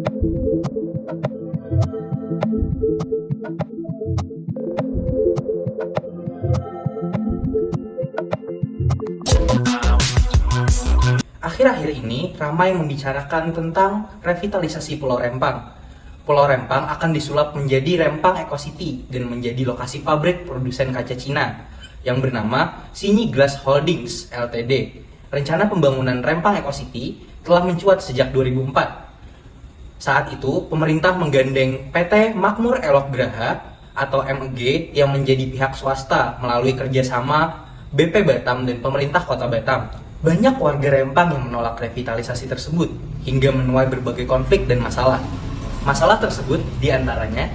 Akhir-akhir ini ramai membicarakan tentang revitalisasi Pulau Rempang. Pulau Rempang akan disulap menjadi Rempang Eco City dan menjadi lokasi pabrik produsen kaca Cina yang bernama Xinyi Glass Holdings Ltd. Rencana pembangunan Rempang Eco City telah mencuat sejak 2004. Saat itu, pemerintah menggandeng PT Makmur Elok Graha atau MEG yang menjadi pihak swasta melalui kerjasama BP Batam dan pemerintah Kota Batam. Banyak warga Rempang yang menolak revitalisasi tersebut hingga menuai berbagai konflik dan masalah. Masalah tersebut diantaranya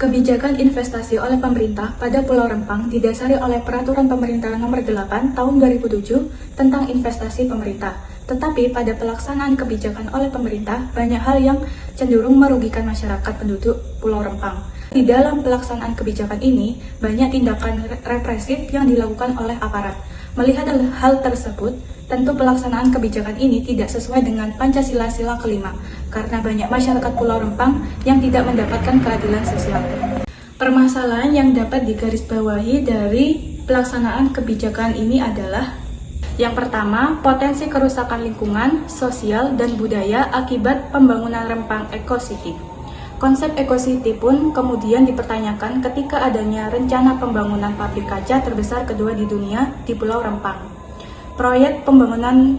kebijakan investasi oleh pemerintah pada Pulau Rempang didasari oleh Peraturan Pemerintah Nomor 8 Tahun 2007 tentang investasi pemerintah. Tetapi pada pelaksanaan kebijakan oleh pemerintah, banyak hal yang cenderung merugikan masyarakat penduduk Pulau Rempang. Di dalam pelaksanaan kebijakan ini, banyak tindakan represif yang dilakukan oleh aparat. Melihat hal tersebut, tentu pelaksanaan kebijakan ini tidak sesuai dengan Pancasila Sila kelima, karena banyak masyarakat Pulau Rempang yang tidak mendapatkan keadilan sosial. Permasalahan yang dapat digarisbawahi dari pelaksanaan kebijakan ini adalah: yang pertama, potensi kerusakan lingkungan, sosial, dan budaya akibat pembangunan Rempang Eco City. Konsep Eco City pun kemudian dipertanyakan ketika adanya rencana pembangunan pabrik kaca terbesar kedua di dunia di Pulau Rempang. Proyek pembangunan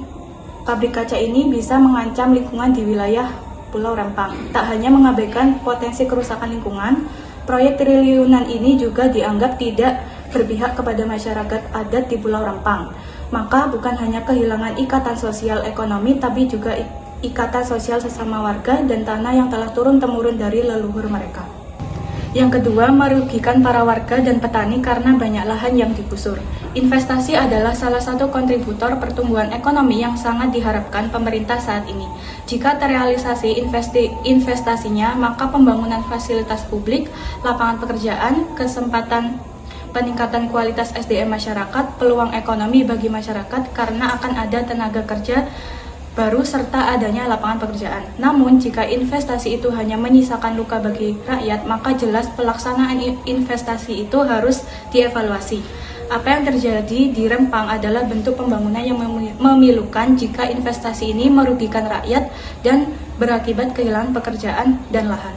pabrik kaca ini bisa mengancam lingkungan di wilayah Pulau Rempang. Tak hanya mengabaikan potensi kerusakan lingkungan, proyek triliunan ini juga dianggap tidak berpihak kepada masyarakat adat di Pulau Rempang. Maka bukan hanya kehilangan ikatan sosial ekonomi, tapi juga ikatan sosial sesama warga dan tanah yang telah turun-temurun dari leluhur mereka. Yang kedua, merugikan para warga dan petani karena banyak lahan yang digusur. Investasi adalah salah satu kontributor pertumbuhan ekonomi yang sangat diharapkan pemerintah saat ini. Jika terrealisasi investasinya, maka pembangunan fasilitas publik, lapangan pekerjaan, kesempatan peningkatan kualitas SDM masyarakat, peluang ekonomi bagi masyarakat karena akan ada tenaga kerja baru serta adanya lapangan pekerjaan. Namun, jika investasi itu hanya menyisakan luka bagi rakyat, maka jelas pelaksanaan investasi itu harus dievaluasi. Apa yang terjadi di Rempang adalah bentuk pembangunan yang memilukan jika investasi ini merugikan rakyat dan berakibat kehilangan pekerjaan dan lahan.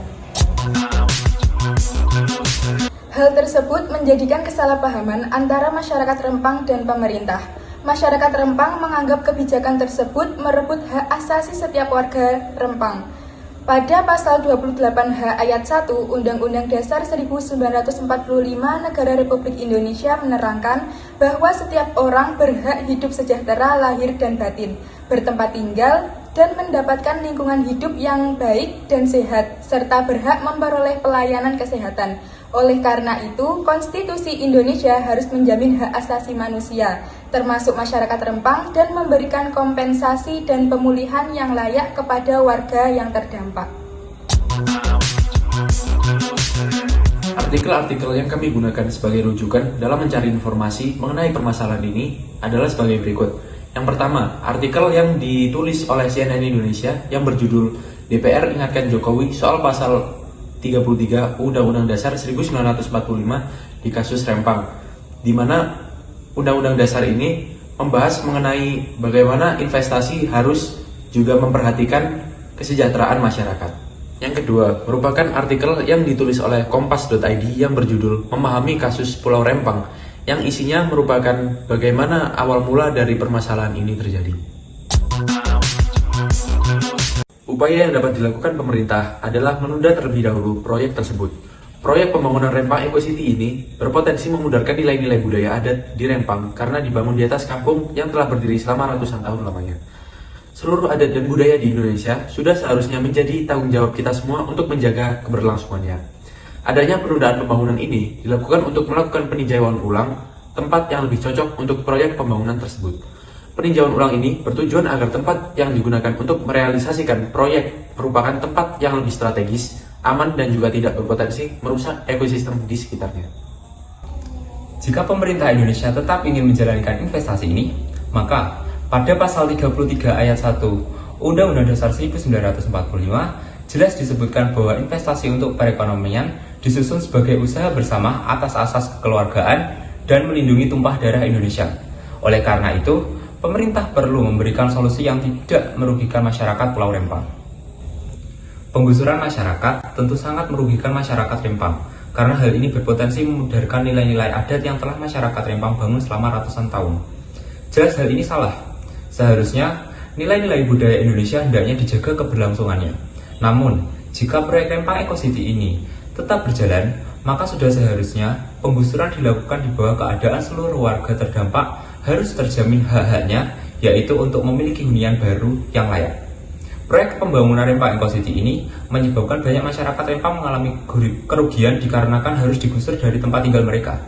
Hal tersebut menjadikan kesalahpahaman antara masyarakat Rempang dan pemerintah. Masyarakat Rempang menganggap kebijakan tersebut merebut hak asasi setiap warga Rempang. Pada pasal 28H ayat 1 Undang-Undang Dasar 1945 Negara Republik Indonesia menerangkan bahwa setiap orang berhak hidup sejahtera lahir dan batin, bertempat tinggal, dan mendapatkan lingkungan hidup yang baik dan sehat, serta berhak memperoleh pelayanan kesehatan. Oleh karena itu, Konstitusi Indonesia harus menjamin hak asasi manusia, termasuk masyarakat Rempang, dan memberikan kompensasi dan pemulihan yang layak kepada warga yang terdampak. Artikel-artikel yang kami gunakan sebagai rujukan dalam mencari informasi mengenai permasalahan ini adalah sebagai berikut. Yang pertama, artikel yang ditulis oleh CNN Indonesia yang berjudul DPR ingatkan Jokowi soal pasal 33 Undang-Undang Dasar 1945 di kasus Rempang, di mana Undang-Undang Dasar ini membahas mengenai bagaimana investasi harus juga memperhatikan kesejahteraan masyarakat. Yang kedua, merupakan artikel yang ditulis oleh Kompas.id yang berjudul Memahami Kasus Pulau Rempang, yang isinya merupakan bagaimana awal mula dari permasalahan ini terjadi. Upaya yang dapat dilakukan pemerintah adalah menunda terlebih dahulu proyek tersebut. Proyek pembangunan Rempang Eco City ini berpotensi memudarkan nilai-nilai budaya adat di Rempang karena dibangun di atas kampung yang telah berdiri selama ratusan tahun lamanya. Seluruh adat dan budaya di Indonesia sudah seharusnya menjadi tanggung jawab kita semua untuk menjaga keberlangsungannya. Adanya penundaan pembangunan ini dilakukan untuk melakukan peninjauan ulang tempat yang lebih cocok untuk proyek pembangunan tersebut. Peninjauan ulang ini bertujuan agar tempat yang digunakan untuk merealisasikan proyek merupakan tempat yang lebih strategis, aman, dan juga tidak berpotensi merusak ekosistem di sekitarnya. Jika pemerintah Indonesia tetap ingin menjalankan investasi ini, maka pada pasal 33 ayat 1 Undang-Undang Dasar 1945 jelas disebutkan bahwa investasi untuk perekonomian disusun sebagai usaha bersama atas asas kekeluargaan dan melindungi tumpah darah Indonesia. Oleh karena itu, pemerintah perlu memberikan solusi yang tidak merugikan masyarakat Pulau Rempang. Penggusuran masyarakat tentu sangat merugikan masyarakat Rempang, karena hal ini berpotensi memudarkan nilai-nilai adat yang telah masyarakat Rempang bangun selama ratusan tahun. Jelas hal ini salah. Seharusnya nilai-nilai budaya Indonesia hendaknya dijaga keberlangsungannya. Namun, jika proyek Rempang Eco City ini tetap berjalan, maka sudah seharusnya penggusuran dilakukan di bawah keadaan seluruh warga terdampak harus terjamin hak-haknya, yaitu untuk memiliki hunian baru yang layak. Proyek pembangunan Rempang Eco City ini menyebabkan banyak masyarakat Rempang mengalami kerugian dikarenakan harus digusur dari tempat tinggal mereka.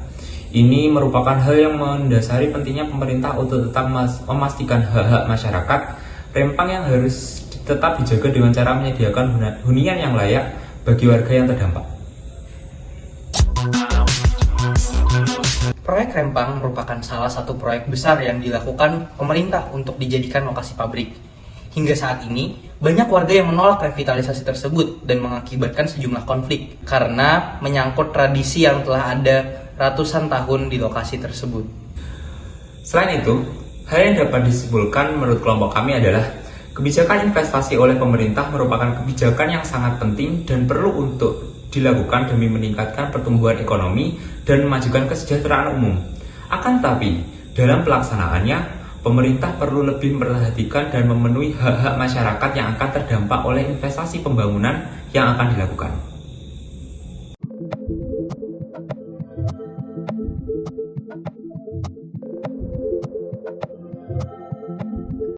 Ini merupakan hal yang mendasari pentingnya pemerintah untuk tetap memastikan hak-hak masyarakat Rempang yang harus tetap dijaga dengan cara menyediakan hunian yang layak bagi warga yang terdampak. Proyek Rempang merupakan salah satu proyek besar yang dilakukan pemerintah untuk dijadikan lokasi pabrik. Hingga saat ini, banyak warga yang menolak revitalisasi tersebut dan mengakibatkan sejumlah konflik karena menyangkut tradisi yang telah ada ratusan tahun di lokasi tersebut. Selain itu, hal yang dapat disimpulkan menurut kelompok kami adalah kebijakan investasi oleh pemerintah merupakan kebijakan yang sangat penting dan perlu untuk dilakukan demi meningkatkan pertumbuhan ekonomi dan memajukan kesejahteraan umum. Akan tetapi, dalam pelaksanaannya, pemerintah perlu lebih memperhatikan dan memenuhi hak-hak masyarakat yang akan terdampak oleh investasi pembangunan yang akan dilakukan.